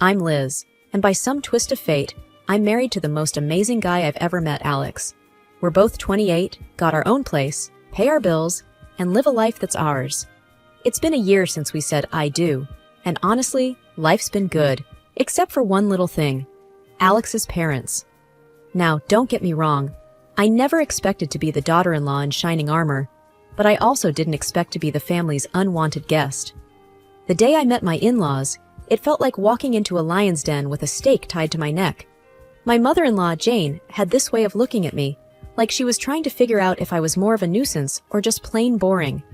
I'm Liz, and by some twist of fate, I'm married to the most amazing guy I've ever met, Alex. We're both 28, got our own place, pay our bills, and live a life that's ours. It's been a year since we said I do, and honestly, life's been good, except for one little thing: Alex's parents. Now, don't get me wrong, I never expected to be the daughter-in-law in shining armor, but I also didn't expect to be the family's unwanted guest. The day I met my in-laws, it felt like walking into a lion's den with a stake tied to my neck. My mother-in-law, Jane, had this way of looking at me, like she was trying to figure out if I was more of a nuisance or just plain boring.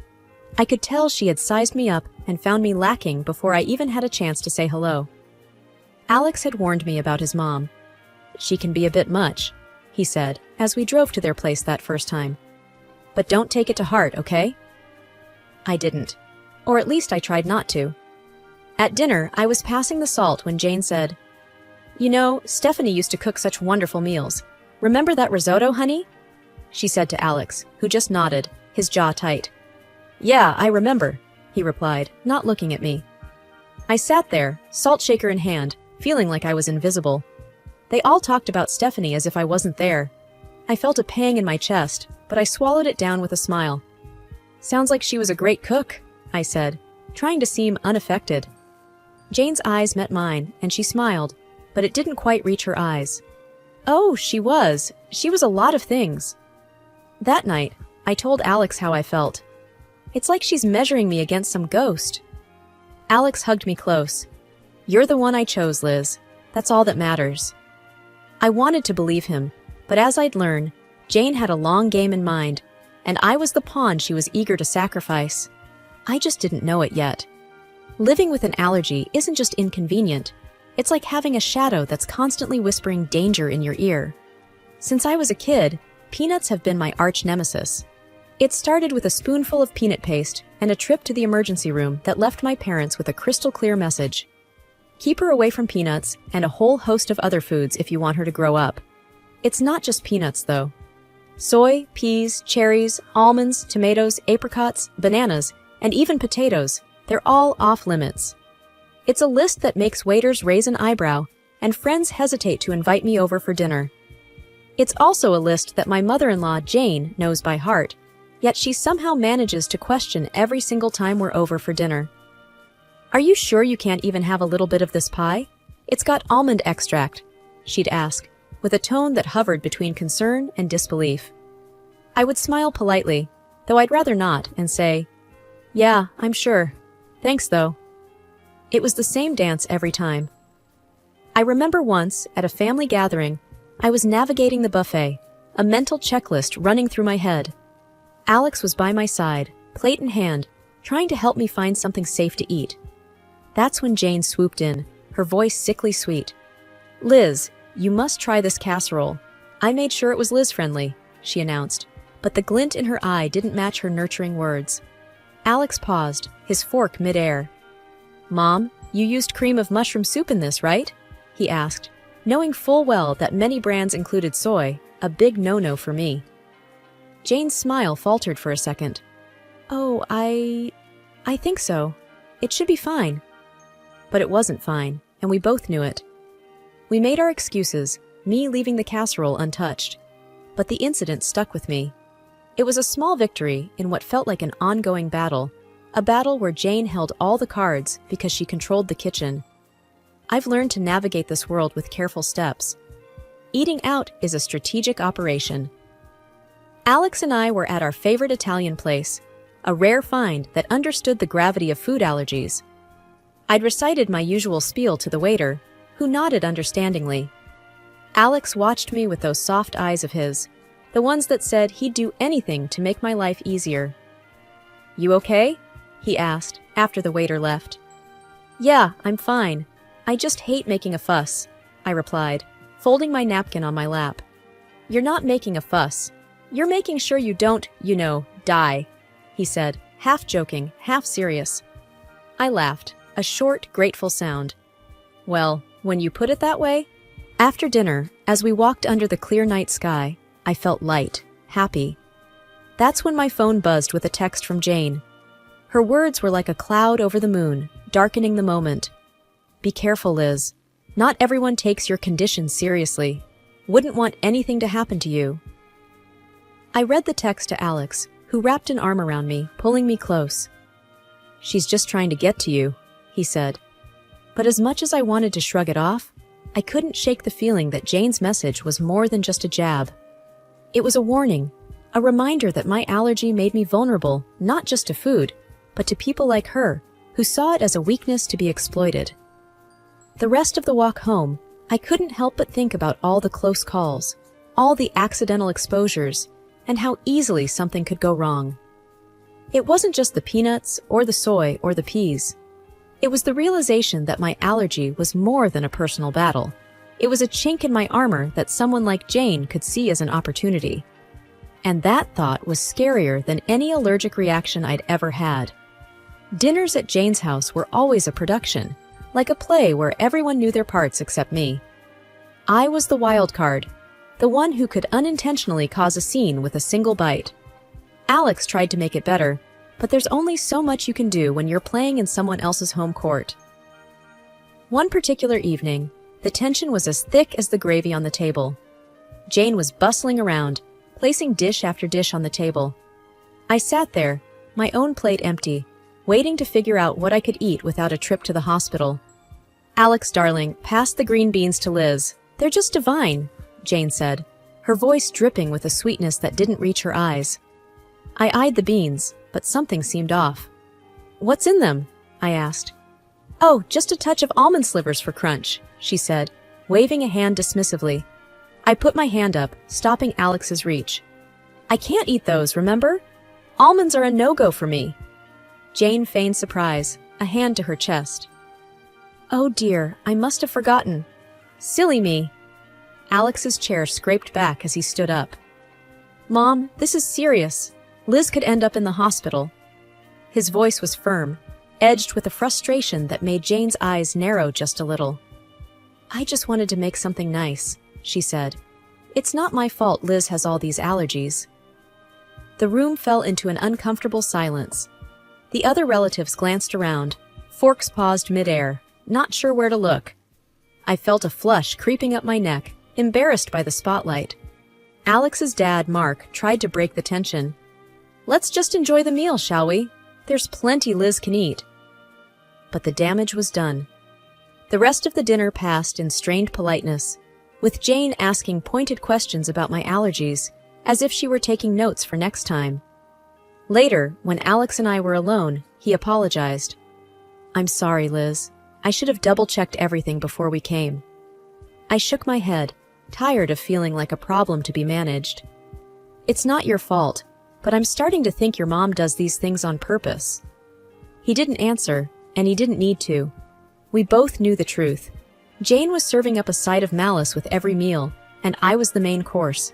I could tell she had sized me up and found me lacking before I even had a chance to say hello. Alex had warned me about his mom. "She can be a bit much," he said, as we drove to their place that first time. "But don't take it to heart, okay?" I didn't. Or at least I tried not to. At dinner, I was passing the salt when Jane said, "You know, Stephanie used to cook such wonderful meals. Remember that risotto, honey?" she said to Alex, who just nodded, his jaw tight. "Yeah, I remember," he replied, not looking at me. I sat there, salt shaker in hand, feeling like I was invisible. They all talked about Stephanie as if I wasn't there. I felt a pang in my chest, but I swallowed it down with a smile. "Sounds like she was a great cook," I said, trying to seem unaffected. Jane's eyes met mine, and she smiled, but it didn't quite reach her eyes. "Oh, she was. She was a lot of things." That night, I told Alex how I felt. It's like she's measuring me against some ghost. Alex hugged me close. "You're the one I chose, Liz. That's all that matters." I wanted to believe him, but as I'd learned, Jane had a long game in mind, and I was the pawn she was eager to sacrifice. I just didn't know it yet. Living with an allergy isn't just inconvenient. It's like having a shadow that's constantly whispering danger in your ear. Since I was a kid, peanuts have been my arch nemesis. It started with a spoonful of peanut paste and a trip to the emergency room that left my parents with a crystal clear message. Keep her away from peanuts and a whole host of other foods if you want her to grow up. It's not just peanuts, though. Soy, peas, cherries, almonds, tomatoes, apricots, bananas, and even potatoes, they're all off limits. It's a list that makes waiters raise an eyebrow and friends hesitate to invite me over for dinner. It's also a list that my mother-in-law, Jane, knows by heart, yet she somehow manages to question every single time we're over for dinner. "Are you sure you can't even have a little bit of this pie? It's got almond extract," she'd ask, with a tone that hovered between concern and disbelief. I would smile politely, though I'd rather not, and say, "Yeah, I'm sure. Thanks, though." It was the same dance every time. I remember once, at a family gathering, I was navigating the buffet, a mental checklist running through my head. Alex was by my side, plate in hand, trying to help me find something safe to eat. That's when Jane swooped in, her voice sickly sweet. "Liz, you must try this casserole. I made sure it was Liz-friendly," she announced, but the glint in her eye didn't match her nurturing words. Alex paused, his fork mid-air. "Mom, you used cream of mushroom soup in this, right?" he asked, knowing full well that many brands included soy, a big no-no for me. Jane's smile faltered for a second. "Oh, I think so. It should be fine." But it wasn't fine, and we both knew it. We made our excuses, me leaving the casserole untouched. But the incident stuck with me. It was a small victory in what felt like an ongoing battle, a battle where Jane held all the cards because she controlled the kitchen. I've learned to navigate this world with careful steps. Eating out is a strategic operation. Alex and I were at our favorite Italian place, a rare find that understood the gravity of food allergies. I'd recited my usual spiel to the waiter, who nodded understandingly. Alex watched me with those soft eyes of his, the ones that said he'd do anything to make my life easier. "You okay?" he asked, after the waiter left. "Yeah, I'm fine. I just hate making a fuss," I replied, folding my napkin on my lap. "You're not making a fuss. You're making sure you don't, die," he said, half joking, half serious. I laughed, a short, grateful sound. "Well, when you put it that way..." After dinner, as we walked under the clear night sky, I felt light, happy. That's when my phone buzzed with a text from Jane. Her words were like a cloud over the moon, darkening the moment. Be careful, Liz. Not everyone takes your condition seriously. Wouldn't want anything to happen to you. I read the text to Alex, who wrapped an arm around me, pulling me close. She's just trying to get to you, he said. But as much as I wanted to shrug it off, I couldn't shake the feeling that Jane's message was more than just a jab. It was a warning, a reminder that my allergy made me vulnerable not just to food, but to people like her, who saw it as a weakness to be exploited. The rest of the walk home, I couldn't help but think about all the close calls, all the accidental exposures, and how easily something could go wrong. It wasn't just the peanuts, or the soy, or the peas. It was the realization that my allergy was more than a personal battle. It was a chink in my armor that someone like Jane could see as an opportunity. And that thought was scarier than any allergic reaction I'd ever had. Dinners at Jane's house were always a production, like a play where everyone knew their parts except me. I was the wild card, the one who could unintentionally cause a scene with a single bite. Alex tried to make it better, but there's only so much you can do when you're playing in someone else's home court. One particular evening, the tension was as thick as the gravy on the table. Jane was bustling around, placing dish after dish on the table. I sat there, my own plate empty, waiting to figure out what I could eat without a trip to the hospital. Alex, darling, pass the green beans to Liz. They're just divine, Jane said, her voice dripping with a sweetness that didn't reach her eyes. I eyed the beans, but something seemed off. What's in them? I asked. Oh, just a touch of almond slivers for crunch, she said, waving a hand dismissively. I put my hand up, stopping Alex's reach. I can't eat those, remember? Almonds are a no-go for me. Jane feigned surprise, a hand to her chest. Oh dear, I must have forgotten. Silly me. Alex's chair scraped back as he stood up. Mom, this is serious. Liz could end up in the hospital. His voice was firm, edged with a frustration that made Jane's eyes narrow just a little. I just wanted to make something nice, she said. It's not my fault Liz has all these allergies. The room fell into an uncomfortable silence. The other relatives glanced around, forks paused midair, not sure where to look. I felt a flush creeping up my neck, embarrassed by the spotlight. Alex's dad, Mark, tried to break the tension. Let's just enjoy the meal, shall we? There's plenty Liz can eat. But the damage was done. The rest of the dinner passed in strained politeness, with Jane asking pointed questions about my allergies, as if she were taking notes for next time. Later, when Alex and I were alone, he apologized. I'm sorry, Liz. I should have double-checked everything before we came. I shook my head, tired of feeling like a problem to be managed. It's not your fault, but I'm starting to think your mom does these things on purpose. He didn't answer, and he didn't need to. We both knew the truth. Jane was serving up a side of malice with every meal, and I was the main course.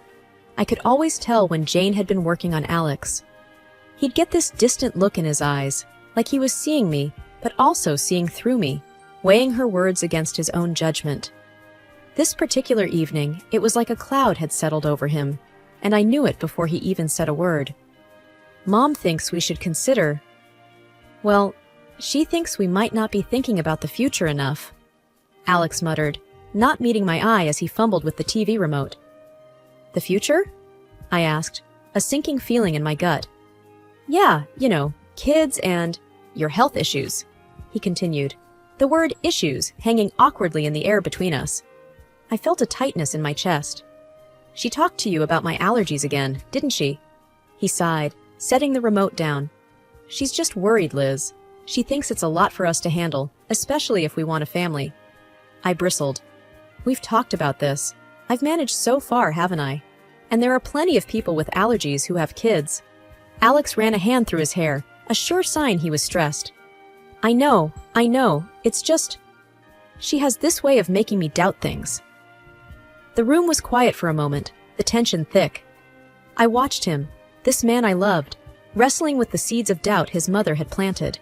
I could always tell when Jane had been working on Alex. He'd get this distant look in his eyes, like he was seeing me, but also seeing through me, weighing her words against his own judgment. This particular evening, it was like a cloud had settled over him, and I knew it before he even said a word. Mom thinks we should consider... Well, she thinks we might not be thinking about the future enough, Alex muttered, not meeting my eye as he fumbled with the TV remote. The future? I asked, a sinking feeling in my gut. Yeah, kids and your health issues, he continued, the word issues hanging awkwardly in the air between us. I felt a tightness in my chest. She talked to you about my allergies again, didn't she? He sighed, setting the remote down. She's just worried, Liz. She thinks it's a lot for us to handle, especially if we want a family. I bristled. We've talked about this. I've managed so far, haven't I? And there are plenty of people with allergies who have kids. Alex ran a hand through his hair, a sure sign he was stressed. I know, it's just... She has this way of making me doubt things. The room was quiet for a moment, the tension thick. I watched him, this man I loved, wrestling with the seeds of doubt his mother had planted.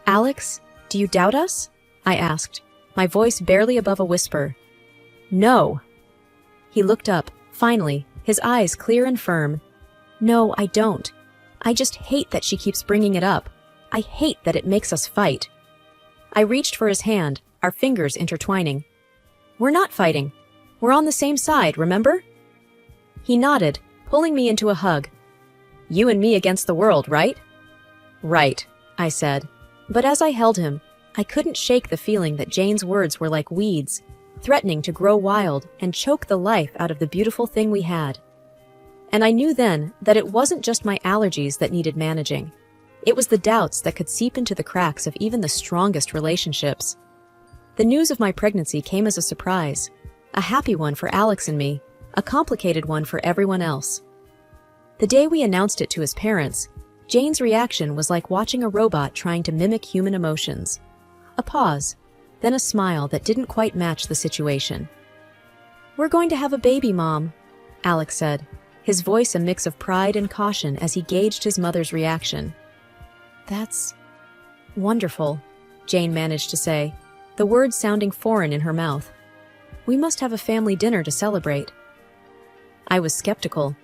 Alex, do you doubt us? I asked, my voice barely above a whisper. No. He looked up, finally, his eyes clear and firm. No, I don't. I just hate that she keeps bringing it up. I hate that it makes us fight. I reached for his hand, our fingers intertwining. "We're not fighting. We're on the same side, remember?" He nodded, pulling me into a hug. "You and me against the world, right?" "Right," I said. But as I held him, I couldn't shake the feeling that Jane's words were like weeds, threatening to grow wild and choke the life out of the beautiful thing we had. And I knew then that it wasn't just my allergies that needed managing. It was the doubts that could seep into the cracks of even the strongest relationships. The news of my pregnancy came as a surprise, a happy one for Alex and me, a complicated one for everyone else. The day we announced it to his parents, Jane's reaction was like watching a robot trying to mimic human emotions. A pause, then a smile that didn't quite match the situation. "We're going to have a baby, Mom," Alex said, his voice a mix of pride and caution as he gauged his mother's reaction. "That's wonderful," Jane managed to say, the words sounding foreign in her mouth. "We must have a family dinner to celebrate." I was skeptical.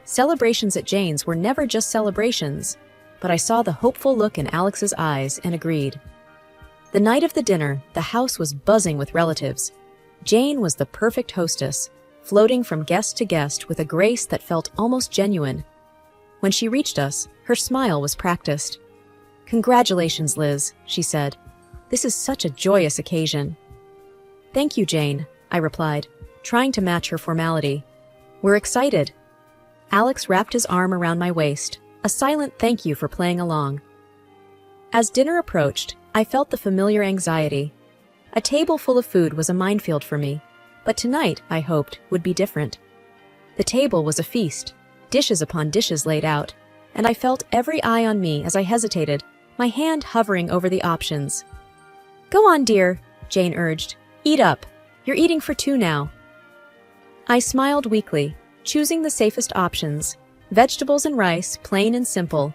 Celebrations at Jane's were never just celebrations, but I saw the hopeful look in Alex's eyes and agreed. The night of the dinner, the house was buzzing with relatives. Jane was the perfect hostess, floating from guest to guest with a grace that felt almost genuine. When she reached us, her smile was practiced. "Congratulations, Liz," she said. "This is such a joyous occasion." "Thank you, Jane," I replied, trying to match her formality. "We're excited." Alex wrapped his arm around my waist, a silent thank you for playing along. As dinner approached, I felt the familiar anxiety. A table full of food was a minefield for me, but tonight, I hoped, would be different. The table was a feast, dishes upon dishes laid out, and I felt every eye on me as I hesitated, my hand hovering over the options. "Go on, dear," Jane urged. "Eat up. You're eating for two now." I smiled weakly, choosing the safest options, vegetables and rice, plain and simple.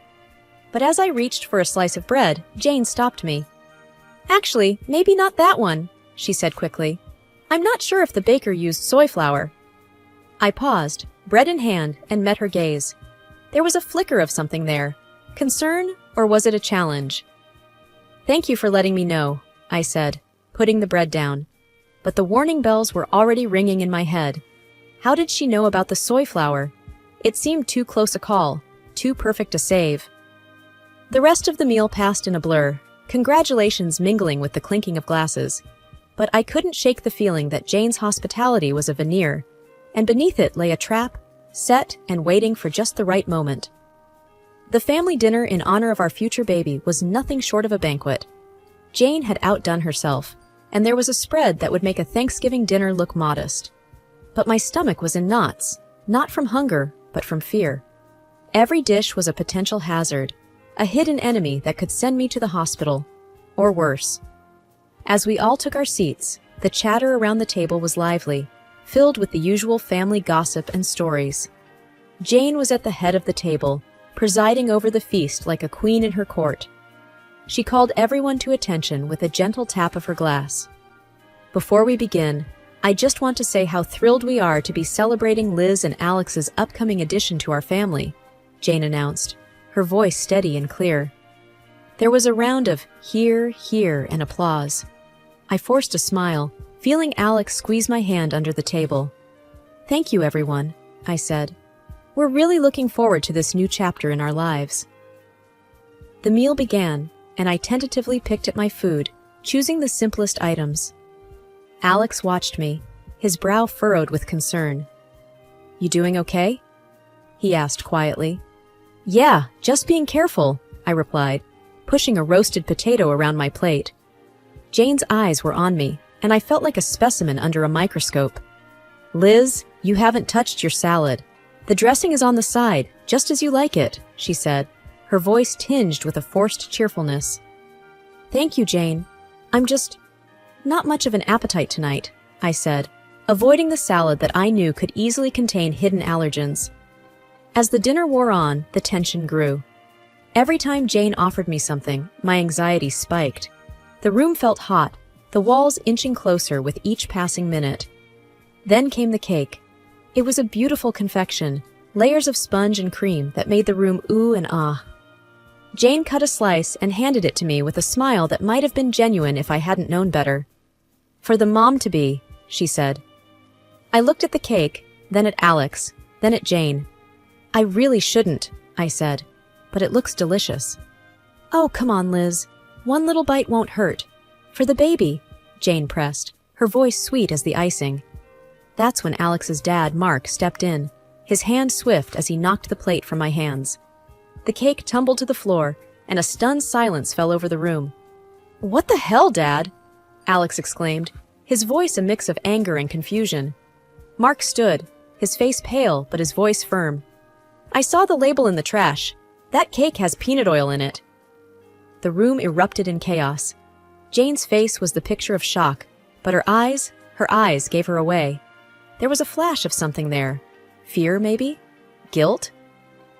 But as I reached for a slice of bread, Jane stopped me. "Actually, maybe not that one," she said quickly. "I'm not sure if the baker used soy flour." I paused, bread in hand, and met her gaze. There was a flicker of something there. Concern, or was it a challenge? "Thank you for letting me know," I said, putting the bread down. But the warning bells were already ringing in my head. How did she know about the soy flour? It seemed too close a call, too perfect a save. The rest of the meal passed in a blur, congratulations mingling with the clinking of glasses. But I couldn't shake the feeling that Jane's hospitality was a veneer, and beneath it lay a trap, set and waiting for just the right moment. The family dinner in honor of our future baby was nothing short of a banquet. Jane had outdone herself, and there was a spread that would make a Thanksgiving dinner look modest. But my stomach was in knots, not from hunger, but from fear. Every dish was a potential hazard, a hidden enemy that could send me to the hospital, or worse. As we all took our seats, the chatter around the table was lively, filled with the usual family gossip and stories. Jane was at the head of the table, presiding over the feast like a queen in her court. She called everyone to attention with a gentle tap of her glass. "Before we begin, I just want to say how thrilled we are to be celebrating Liz and Alex's upcoming addition to our family," Jane announced, her voice steady and clear. There was a round of hear, hear, and applause. I forced a smile, feeling Alex squeeze my hand under the table. "Thank you, everyone," I said. "We're really looking forward to this new chapter in our lives." The meal began, and I tentatively picked at my food, choosing the simplest items. Alex watched me, his brow furrowed with concern. "You doing okay?" he asked quietly. "Yeah, just being careful," I replied, pushing a roasted potato around my plate. Jane's eyes were on me, and I felt like a specimen under a microscope. "Liz, you haven't touched your salad. The dressing is on the side, just as you like it," she said, her voice tinged with a forced cheerfulness. "Thank you, Jane. I'm just not much of an appetite tonight," I said, avoiding the salad that I knew could easily contain hidden allergens. As the dinner wore on, the tension grew. Every time Jane offered me something, my anxiety spiked. The room felt hot, the walls inching closer with each passing minute. Then came the cake. It was a beautiful confection, layers of sponge and cream that made the room ooh and ah. Jane cut a slice and handed it to me with a smile that might have been genuine if I hadn't known better. For the mom-to-be, she said. I looked at the cake, then at Alex, then at Jane. I really shouldn't, I said, but it looks delicious. Oh, come on, Liz. One little bite won't hurt. For the baby, Jane pressed, her voice sweet as the icing. That's when Alex's dad, Mark, stepped in, his hand swift as he knocked the plate from my hands. The cake tumbled to the floor, and a stunned silence fell over the room. What the hell, Dad? Alex exclaimed, his voice a mix of anger and confusion. Mark stood, his face pale but his voice firm. I saw the label in the trash. That cake has peanut oil in it. The room erupted in chaos. Jane's face was the picture of shock, but her eyes gave her away. There was a flash of something there. Fear, maybe? Guilt?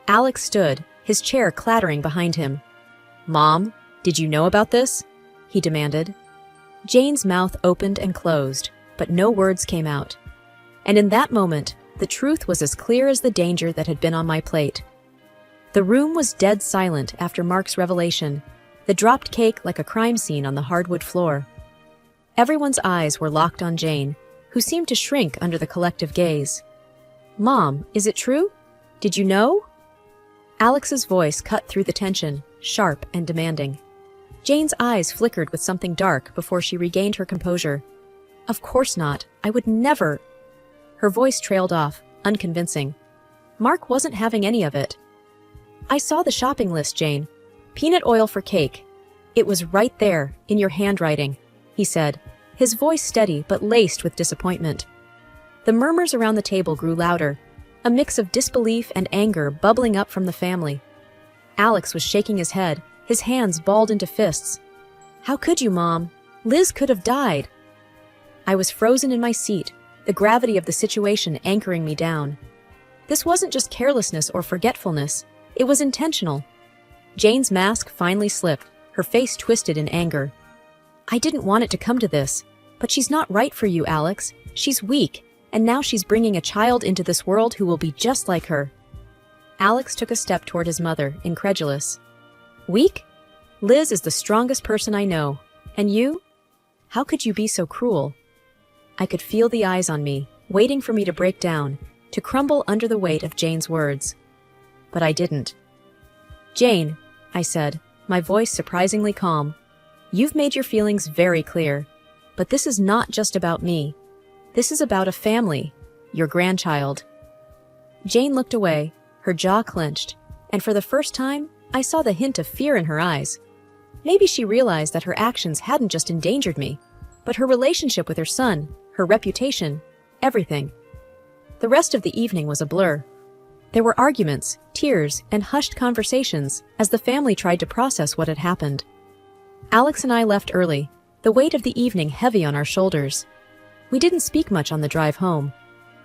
Alex stood, his chair clattering behind him. Mom, did you know about this? He demanded. Jane's mouth opened and closed, but no words came out. And in that moment, the truth was as clear as the danger that had been on my plate. The room was dead silent after Mark's revelation, the dropped cake like a crime scene on the hardwood floor. Everyone's eyes were locked on Jane, who seemed to shrink under the collective gaze. Mom, is it true? Did you know? Alex's voice cut through the tension, sharp and demanding. Jane's eyes flickered with something dark before she regained her composure. Of course not. I would never. Her voice trailed off, unconvincing. Mark wasn't having any of it. I saw the shopping list, Jane. Peanut oil for cake. It was right there, in your handwriting, he said, his voice steady but laced with disappointment. The murmurs around the table grew louder, a mix of disbelief and anger bubbling up from the family. Alex was shaking his head, his hands balled into fists. How could you, Mom? Liz could have died. I was frozen in my seat, the gravity of the situation anchoring me down. This wasn't just carelessness or forgetfulness, it was intentional. Jane's mask finally slipped, her face twisted in anger. I didn't want it to come to this, but she's not right for you, Alex. She's weak, and now she's bringing a child into this world who will be just like her. Alex took a step toward his mother, incredulous. Weak? Liz is the strongest person I know. And you? How could you be so cruel? I could feel the eyes on me, waiting for me to break down, to crumble under the weight of Jane's words. But I didn't. Jane, I said, my voice surprisingly calm, you've made your feelings very clear, but this is not just about me. This is about a family, your grandchild. Jane looked away, her jaw clenched, and for the first time, I saw the hint of fear in her eyes. Maybe she realized that her actions hadn't just endangered me, but her relationship with her son, her reputation, everything. The rest of the evening was a blur. There were arguments, tears, and hushed conversations as the family tried to process what had happened. Alex and I left early, the weight of the evening heavy on our shoulders. We didn't speak much on the drive home.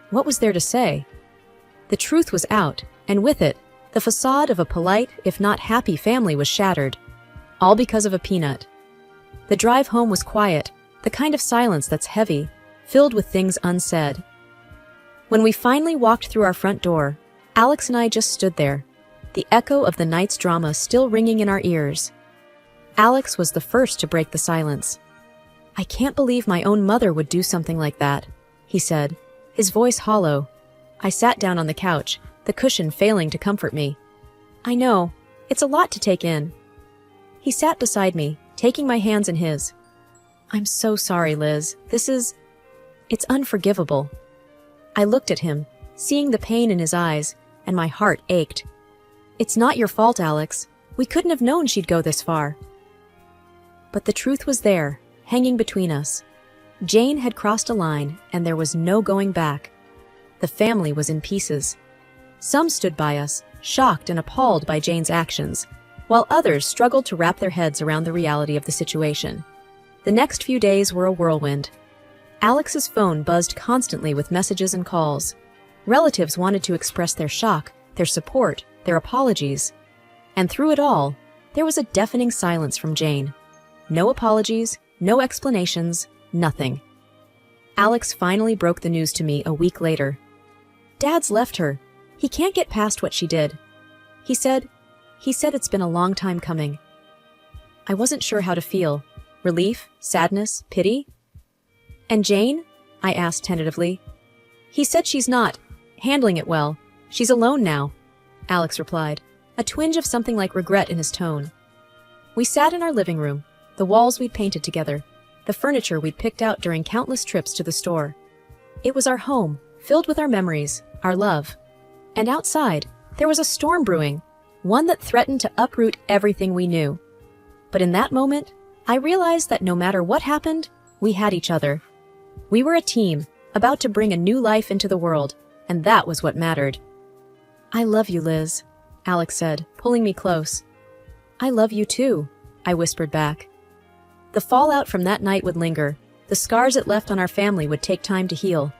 What was there to say? The truth was out, and with it, the facade of a polite, if not happy family was shattered. All because of a peanut. The drive home was quiet, the kind of silence that's heavy, filled with things unsaid. When we finally walked through our front door, Alex and I just stood there, the echo of the night's drama still ringing in our ears. Alex was the first to break the silence. I can't believe my own mother would do something like that, he said, his voice hollow. I sat down on the couch, the cushion failing to comfort me. I know, it's a lot to take in. He sat beside me, taking my hands in his. I'm so sorry, Liz. It's unforgivable. I looked at him, seeing the pain in his eyes, and my heart ached. It's not your fault, Alex. We couldn't have known she'd go this far. But the truth was there, hanging between us. Jane had crossed a line, and there was no going back. The family was in pieces. Some stood by us, shocked and appalled by Jane's actions, while others struggled to wrap their heads around the reality of the situation. The next few days were a whirlwind. Alex's phone buzzed constantly with messages and calls. Relatives wanted to express their shock, their support, their apologies. And through it all, there was a deafening silence from Jane. No apologies, no explanations, nothing. Alex finally broke the news to me a week later. Dad's left her. He can't get past what she did. He said it's been a long time coming. I wasn't sure how to feel. Relief? Sadness? Pity? And Jane? I asked tentatively. He said she's not handling it well. She's alone now, Alex replied, a twinge of something like regret in his tone. We sat in our living room, the walls we'd painted together, the furniture we'd picked out during countless trips to the store. It was our home, filled with our memories, our love. And outside, there was a storm brewing, one that threatened to uproot everything we knew. But in that moment, I realized that no matter what happened, we had each other. We were a team, about to bring a new life into the world, and that was what mattered. I love you, Liz, Alex said, pulling me close. I love you too, I whispered back. The fallout from that night would linger. The scars it left on our family would take time to heal.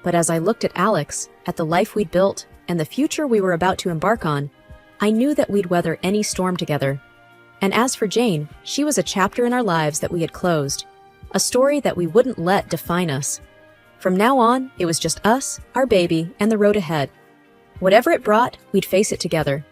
But as I looked at Alex, at the life we'd built, and the future we were about to embark on, I knew that we'd weather any storm together. And as for Jane, she was a chapter in our lives that we had closed, a story that we wouldn't let define us. From now on, it was just us, our baby, and the road ahead. Whatever it brought, we'd face it together.